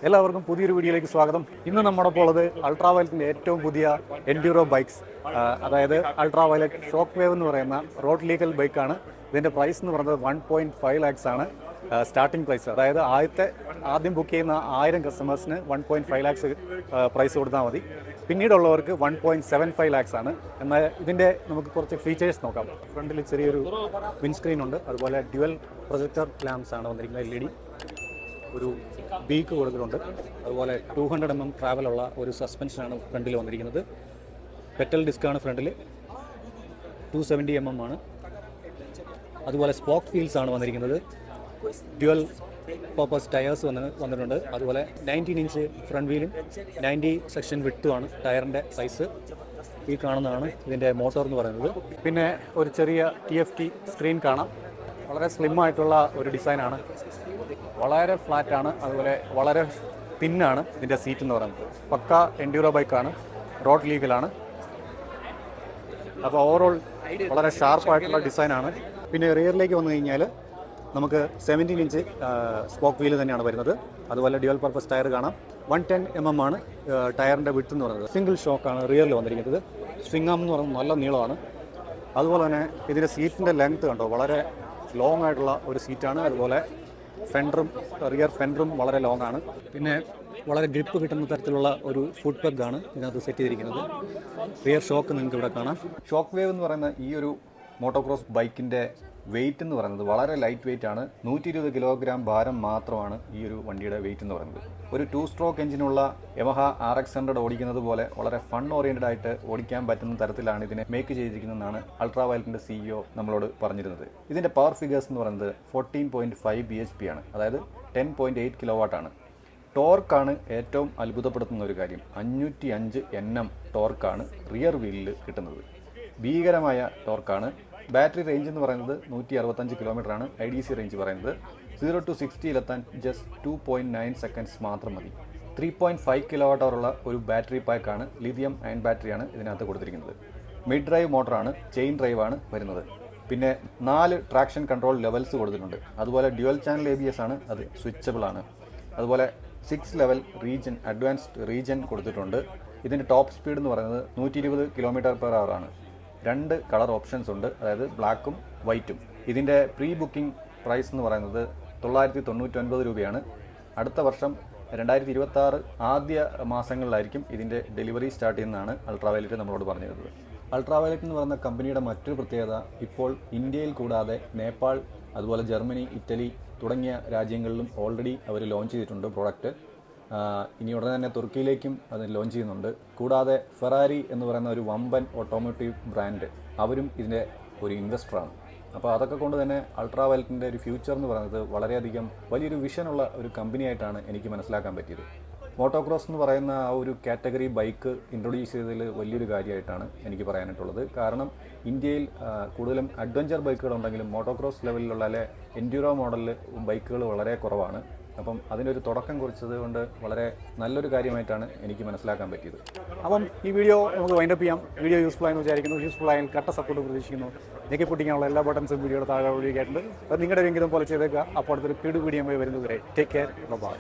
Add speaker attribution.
Speaker 1: എല്ലാവർക്കും പുതിയൊരു വീഡിയോയിലേക്ക് സ്വാഗതം. ഇന്ന് നമ്മോടൊപ്പം ഉള്ളത് അൾട്രാവയലറ്റിൻ്റെ ഏറ്റവും പുതിയ എൻഡ്യൂറോ ബൈക്സ്, അതായത് അൾട്രാവയലറ്റ് ഷോക്ക് വേവ് എന്ന് പറയുന്ന റോഡ് ലീഗൽ ബൈക്കാണ്. ഇതിൻ്റെ പ്രൈസ് എന്ന് പറയുന്നത് 1.5 lakhs ആണ് സ്റ്റാർട്ടിംഗ് പ്രൈസ്. അതായത് ആദ്യം ബുക്ക് ചെയ്യുന്ന 1000 കസ്റ്റമേഴ്സിന് 1.5 lakhs പ്രൈസ് കൊടുത്താൽ മതി. പിന്നീടുള്ളവർക്ക് 1.75 lakhs ആണ്. എന്നാൽ ഇതിൻ്റെ നമുക്ക് കുറച്ച് ഫീച്ചേഴ്സ് നോക്കാം. ഫ്രണ്ടിൽ ചെറിയൊരു വിൻസ്ക്രീൻ ഉണ്ട്, അതുപോലെ ഡ്യുവൽ പ്രൊജക്ടർ ലാംപ്സ് ആണ് വന്നിരിക്കുന്നത്, LED. ഒരു ബീക്ക് കൊടുത്തിട്ടുണ്ട്, അതുപോലെ 200 mm ട്രാവലുള്ള ഒരു സസ്പെൻഷനാണ് ഫ്രണ്ടിൽ വന്നിരിക്കുന്നത്. പെറ്റൽ ഡിസ്ക്കാണ് ഫ്രണ്ടിൽ, 270 mm ആണ്. അതുപോലെ സ്പോക്ക് വീൽസ് ആണ് വന്നിരിക്കുന്നത്, ഡ്യുവൽ പർപ്പസ് ടയേഴ്സ് വന്നിട്ടുണ്ട്. അതുപോലെ 19 inch ഫ്രണ്ട് വീലും 90 സെക്ഷൻ വിട്ടുമാണ് ടയറിൻ്റെ സൈസ്. ഈ കാണുന്നതാണ് ഇതിൻ്റെ മോട്ടോർ എന്ന് പറയുന്നത്. പിന്നെ ഒരു ചെറിയ TFT സ്ക്രീൻ കാണാം. വളരെ സ്ലിം ആയിട്ടുള്ള ഒരു ഡിസൈനാണ്, വളരെ ഫ്ലാറ്റാണ്, അതുപോലെ വളരെ തിന്നാണ് ഇതിൻ്റെ സീറ്റ് എന്ന് പറയുന്നത്. പക്ക എൻഡ്യൂറോ ബൈക്കാണ്, റോഡ് ലീഗലാണ്. അപ്പോൾ ഓവറോൾ വളരെ ഷാർപ്പായിട്ടുള്ള ഡിസൈനാണ്. പിന്നെ റിയറിലേക്ക് വന്നു കഴിഞ്ഞാൽ നമുക്ക് 17 inch സ്പോക്ക് വീല് തന്നെയാണ് വരുന്നത്. അതുപോലെ ഡ്യുവൽ പർപ്പസ് ടയർ കാണാം. 110 mm ആണ് ടയറിൻ്റെ വിഡ്ത്ത് എന്ന് പറയുന്നത്. സിംഗിൾ ഷോക്കാണ് റിയറിൽ വന്നിരിക്കുന്നത്. സ്വിംഗ് ആം എന്ന് പറയുന്നത് നല്ല നീളമാണ്. അതുപോലെ തന്നെ ഇതിൻ്റെ സീറ്റിൻ്റെ ലെങ്ത്ത് കണ്ടോ, വളരെ ലോങ് ആയിട്ടുള്ള ഒരു സീറ്റാണ്. അതുപോലെ റിയർ ഫെൻഡറും വളരെ ലോങ് ആണ്. പിന്നെ വളരെ ഗ്രിപ്പ് കിട്ടുന്ന തരത്തിലുള്ള ഒരു ഫുഡ് പെഗാണ് ഇതിനകത്ത് സെറ്റ് ചെയ്തിരിക്കുന്നത്. റിയർ ഷോക്ക് നിങ്ങൾക്ക് ഇവിടെ കാണാം. ഷോക്ക് വേവ് എന്ന് പറയുന്ന ഈ ഒരു മോട്ടോക്രോസ് ബൈക്കിൻ്റെ വെയിറ്റ് എന്ന് പറയുന്നത് വളരെ ലൈറ്റ് വെയിറ്റ് ആണ്. 120 kilogram ഭാരം മാത്രമാണ് ഈ ഒരു വണ്ടിയുടെ വെയിറ്റ് എന്ന് പറയുന്നത്. ഒരു 2 stroke എഞ്ചിനുള്ള യമഹ RX100 ഓടിക്കുന്നത് പോലെ വളരെ ഫൺ ഓറിയൻറ്റഡ് ആയിട്ട് ഓടിക്കാൻ പറ്റുന്ന തരത്തിലാണ് ഇതിനെ മേക്ക് ചെയ്തിരിക്കുന്നതെന്നാണ് അൾട്രാവയലറ്റിൻ്റെ CEO നമ്മളോട് പറഞ്ഞിരുന്നത്. ഇതിൻ്റെ പവർ ഫിഗേഴ്സ് എന്ന് പറയുന്നത് 14.5 bhp ആണ്, അതായത് 10.8 kilowatt ആണ്. ടോർക്കാണ് ഏറ്റവും അത്ഭുതപ്പെടുത്തുന്ന ഒരു കാര്യം. 505 Nm ടോർക്കാണ് റിയർ വീലിൽ കിട്ടുന്നത്. ഭീകരമായ ടോർക്കാണ്. ബാറ്ററി റേഞ്ച് എന്ന് പറയുന്നത് 165 km ആണ്. IDC റേഞ്ച് പറയുന്നത് 0 to 60 ജസ്റ്റ് 2.9 seconds മാത്രം മതി. 3.5 kWh ഉള്ള ഒരു ബാറ്ററി പാക്കാണ്. ലിഥിയം അയൺ ബാറ്ററിയാണ് ഇതിനകത്ത് കൊടുത്തിരിക്കുന്നത്. മിഡ് ഡ്രൈവ് മോട്ടറാണ്, ചെയിൻ ഡ്രൈവാണ് വരുന്നത്. പിന്നെ 4 ട്രാക്ഷൻ കൺട്രോൾ ലെവൽസ് കൊടുത്തിട്ടുണ്ട്. അതുപോലെ ഡ്യുവൽ ചാനൽ ABS ആണ്, അത് സ്വിച്ചബിൾ ആണ്. അതുപോലെ 6 level റീജൻ, അഡ്വാൻസ്ഡ് റീജൻ കൊടുത്തിട്ടുണ്ട്. ഇതിൻ്റെ ടോപ്പ് സ്പീഡ് എന്ന് പറയുന്നത് 120 km/h ആണ്. 2 കളർ ഓപ്ഷൻസ് ഉണ്ട്, അതായത് ബ്ലാക്കും വൈറ്റും. ഇതിൻ്റെ പ്രീ ബുക്കിംഗ് പ്രൈസ് എന്ന് പറയുന്നത് 999 രൂപയാണ്. അടുത്ത വർഷം 2026 ആദ്യ മാസങ്ങളിലായിരിക്കും ഇതിൻ്റെ ഡെലിവറി സ്റ്റാർട്ട് ചെയ്യുന്നതാണ് അൾട്രാവയലറ്റ് നമ്മളോട് പറഞ്ഞിരുന്നത്. അൾട്രാവയലറ്റ് എന്ന് പറയുന്ന കമ്പനിയുടെ മറ്റൊരു പ്രത്യേകത, ഇപ്പോൾ ഇന്ത്യയിൽ കൂടാതെ നേപ്പാൾ, അതുപോലെ ജർമ്മനി, ഇറ്റലി തുടങ്ങിയ രാജ്യങ്ങളിലും ഓൾറെഡി അവർ ലോഞ്ച് ചെയ്തിട്ടുണ്ട് പ്രോഡക്റ്റ്. ഇനി ഉടനെ തന്നെ തുർക്കിയിലേക്കും അത് ലോഞ്ച് ചെയ്യുന്നുണ്ട്. കൂടാതെ ഫെറാരി എന്ന് പറയുന്ന ഒരു വമ്പൻ ഓട്ടോമോട്ടീവ് ബ്രാൻഡ്, അവരും ഇതിൻ്റെ ഒരു ഇൻവെസ്റ്ററാണ്. അപ്പോൾ അതൊക്കെ കൊണ്ട് തന്നെ അൾട്രാവയലറ്റിൻ്റെ ഒരു ഫ്യൂച്ചർ എന്ന് പറയുന്നത് വളരെയധികം വലിയൊരു വിഷനുള്ള ഒരു കമ്പനിയായിട്ടാണ് എനിക്ക് മനസ്സിലാക്കാൻ പറ്റിയത്. മോട്ടോക്രോസ് എന്ന് പറയുന്ന ആ ഒരു കാറ്റഗറി ബൈക്ക് ഇൻട്രൊഡ്യൂസ് ചെയ്തതിൽ വലിയൊരു കാര്യമായിട്ടാണ് എനിക്ക് പറയാനായിട്ടുള്ളത്. കാരണം ഇന്ത്യയിൽ കൂടുതലും അഡ്വഞ്ചർ ബൈക്കുകളുണ്ടെങ്കിലും മോട്ടോക്രോസ് ലെവലിലുള്ള അല്ലെ എൻഡ്യൂറോ മോഡലിൽ ബൈക്കുകൾ വളരെ കുറവാണ്. അപ്പം അതിനൊരു തുടക്കം കുറിച്ചത് കൊണ്ട് വളരെ നല്ലൊരു കാര്യമായിട്ടാണ് എനിക്ക് മനസ്സിലാക്കാൻ പറ്റിയത്. അപ്പം ഈ വീഡിയോ നമുക്ക് വൈൻഡപ്പ് ചെയ്യാം. വീഡിയോ യൂസ്ഫുൾ ആയെന്ന് വിചാരിക്കുന്നു. യൂസ്ഫുൾ ആയാൽ കട്ട സപ്പോർട്ട് പ്രതീക്ഷിക്കുന്നു. ഞെക്കി പൊട്ടിക്കാനുള്ള എല്ലാ ബട്ടൺസും വീഡിയോയുടെ താഴെ ഒഴിവാക്കിയിട്ടുണ്ട്. അത് നിങ്ങളുടെ എങ്കിലും പോലെ ചെയ്തേക്കുക. അപ്പോൾ അടുത്തൊരു വീഡിയോ വരുന്നതുവരെ ടേക്ക് കെയർ, ബൈ.